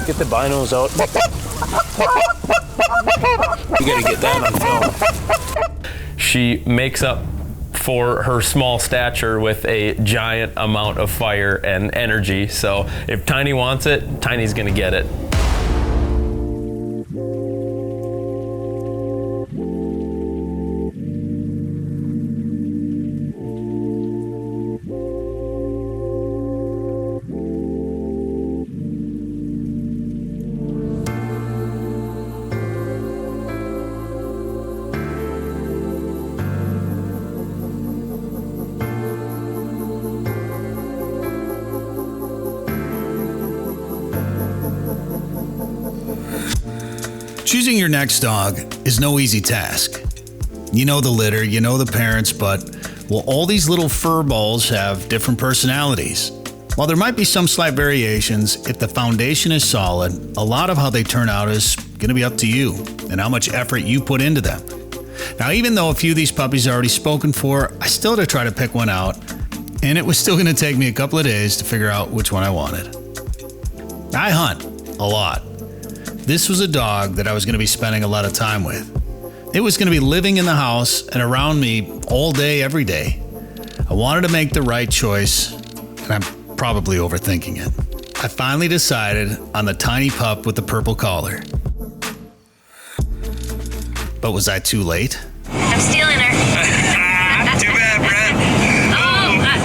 Get the binos out. You gotta get that on film. She makes up for her small stature with a giant amount of fire and energy. So if Tiny wants it, Tiny's gonna get it. Choosing your next dog is no easy task. You know the litter, you know the parents, but well, all these little fur balls have different personalities. While there might be some slight variations, if the foundation is solid, a lot of how they turn out is going to be up to you and how much effort you put into them. Now, even though a few of these puppies are already spoken for, I still had to try to pick one out, and it was still going to take me a couple of days to figure out which one I wanted. I hunt a lot. This was a dog that I was going to be spending a lot of time with. It was going to be living in the house and around me all day, every day. I wanted to make the right choice, and I'm probably overthinking it. I finally decided on the tiny pup with the purple collar. But was I too late? I'm stealing her. Too bad, Bret.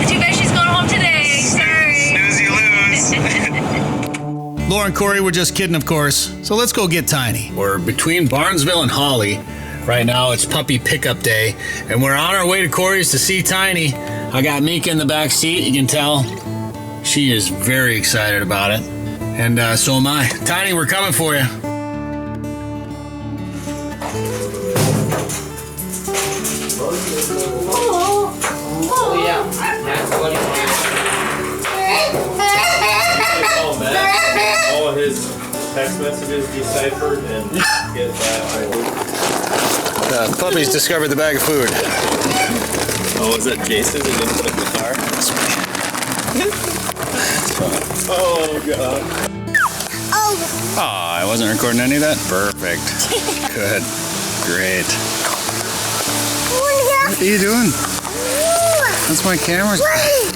Too bad she's going home today. Sorry. Snooze, you lose. Laura and Corey were just kidding, of course. So let's go get Tiny. We're between Barnesville and Holly. Right now it's puppy pickup day, and we're on our way to Corey's to see Tiny. I got Mika in the back seat. You can tell she is very excited about it. And so am I. Tiny, we're coming for you. Oh yeah. All of his text messages deciphered and get that. The puppies discovered the bag of food. Oh, is that Jason who didn't put it in the car? Oh god. Oh, I wasn't recording any of that? Perfect. Good. Great. What are you doing? That's my camera. Hey,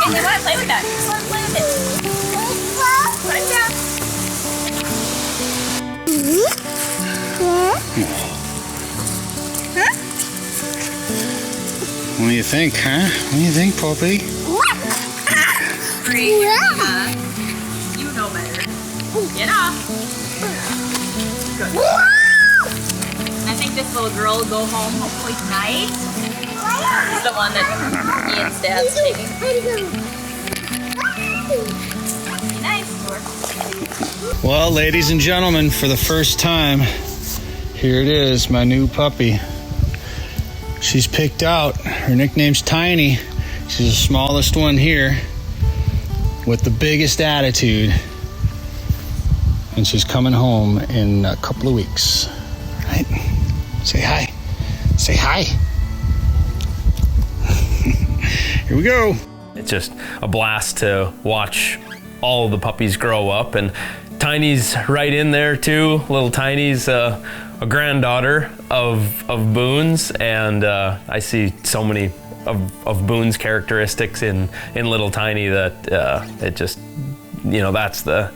they want to play with that. Just want to play with it. Put it down. What do you think, huh? What do you think, Poppy? Great, Mika. You know better. Get off. Good. I think this little girl will go home hopefully tonight. This is the one that Ian's dad's taking. Be nice to her. Well, ladies and gentlemen, for the first time, here it is, my new puppy. She's picked out. Her nickname's Tiny. She's the smallest one here with the biggest attitude. And she's coming home in a couple of weeks. Right? Say hi. Say hi. Here we go. It's just a blast to watch all of the puppies grow up, and Tiny's right in there too. Little Tiny's a granddaughter of Boone's, and I see so many of Boone's characteristics in little Tiny that it just, you know, that's the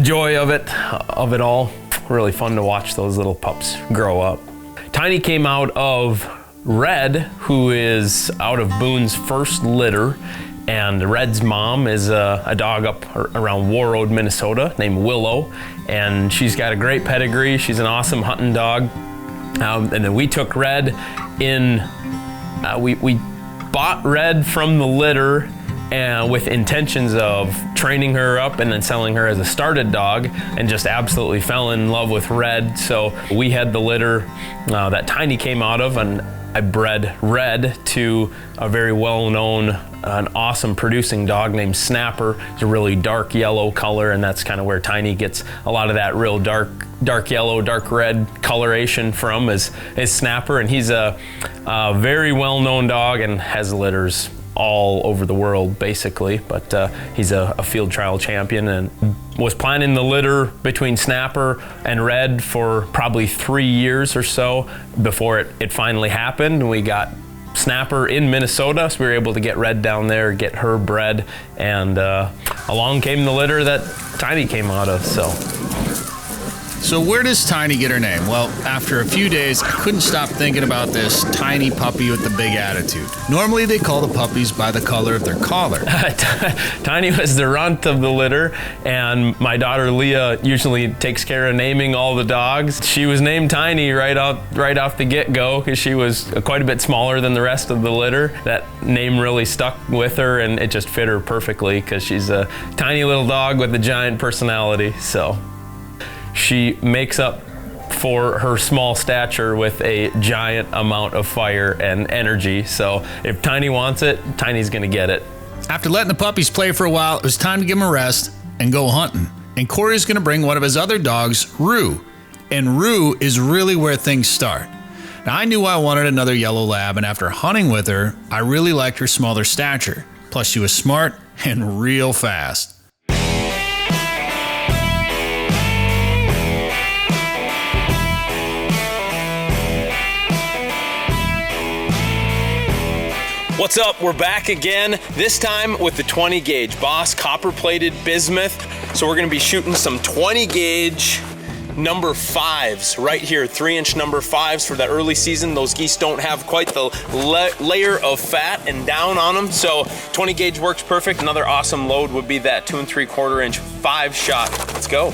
joy of it all. Really fun to watch those little pups grow up. Tiny came out of Red, who is out of Boone's first litter, and Red's mom is a dog up around War Road, Minnesota, named Willow, and she's got a great pedigree. She's an awesome hunting dog. And then we took Red in, we bought Red from the litter with intentions of training her up and then selling her as a started dog, and just absolutely fell in love with Red. So we had the litter that Tiny came out of, and I bred Red to a very well-known, an awesome producing dog named Snapper. It's a really dark yellow color, and that's kind of where Tiny gets a lot of that real dark yellow, dark red coloration from is Snapper. And he's a very well-known dog and has litters all over the world, basically. But he's a field trial champion and was planning the litter between Snapper and Red for probably 3 years or so before it finally happened. We got Snapper in Minnesota, so we were able to get Red down there, get her bred, and along came the litter that Tiny came out of. So where does Tiny get her name? Well, after a few days, I couldn't stop thinking about this tiny puppy with the big attitude. Normally they call the puppies by the color of their collar. Tiny was the runt of the litter, and my daughter Leah usually takes care of naming all the dogs. She was named Tiny right off the get-go because she was quite a bit smaller than the rest of the litter. That name really stuck with her, and it just fit her perfectly because she's a tiny little dog with a giant personality. So she makes up for her small stature with a giant amount of fire and energy. So if Tiny wants it, Tiny's gonna get it. After letting the puppies play for a while, it was time to give them a rest and go hunting. And Corey's gonna bring one of his other dogs, Rue. And Rue is really where things start. Now, I knew I wanted another yellow lab, and after hunting with her, I really liked her smaller stature. Plus, she was smart and real fast. What's up? We're back again, this time with the 20 gauge Boss copper-plated bismuth. So we're gonna be shooting some 20 gauge number 5s right here, 3-inch number 5s for the early season. Those geese don't have quite the layer of fat and down on them, so 20 gauge works perfect. Another awesome load would be that 2 3/4 inch 5 shot. Let's go.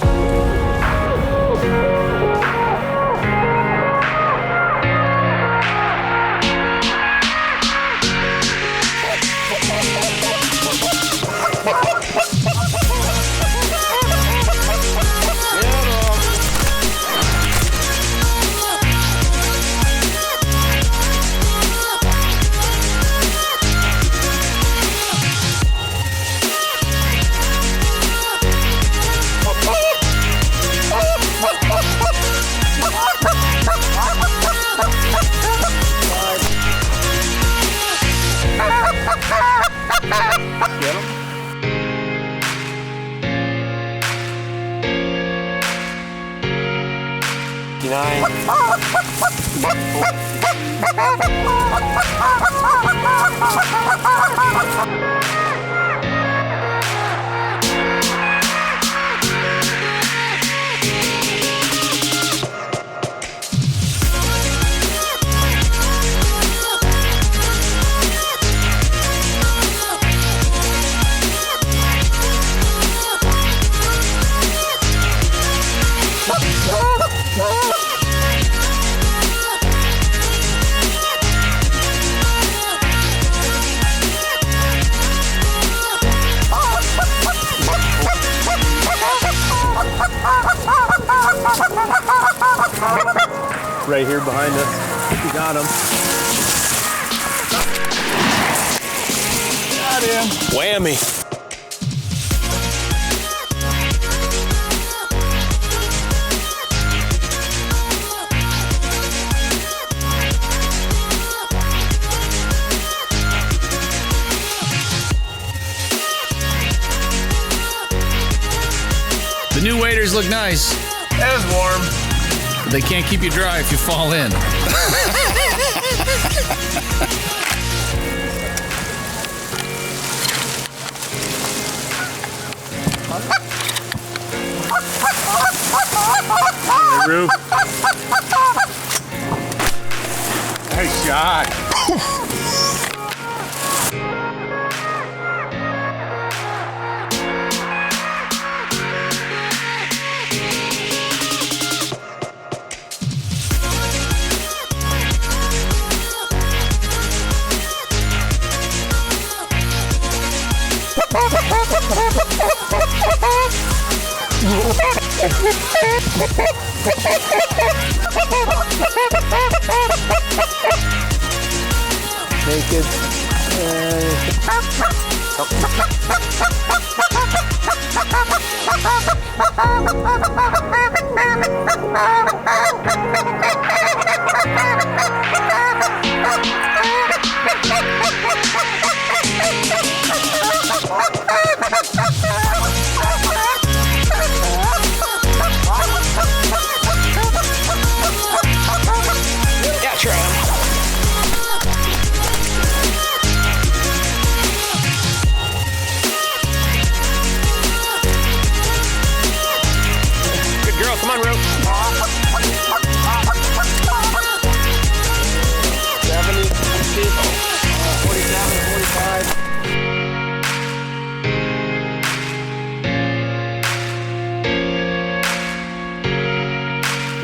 Right here behind us. We got him. Got him. Whammy. The new waders look nice. It was warm. But they can't keep you dry if you fall in. Hey, Rube. Nice shot. Naked.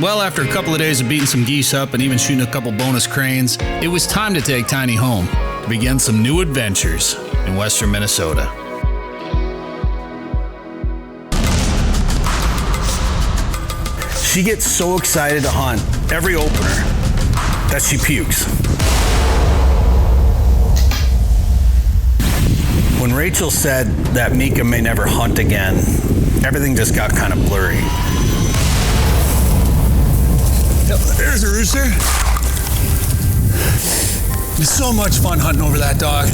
Well, after a couple of days of beating some geese up and even shooting a couple bonus cranes, it was time to take Tiny home to begin some new adventures in western Minnesota. She gets so excited to hunt every opener that she pukes. When Rachel said that Mika may never hunt again, everything just got kind of blurry. There's a rooster. It's so much fun hunting over that dog.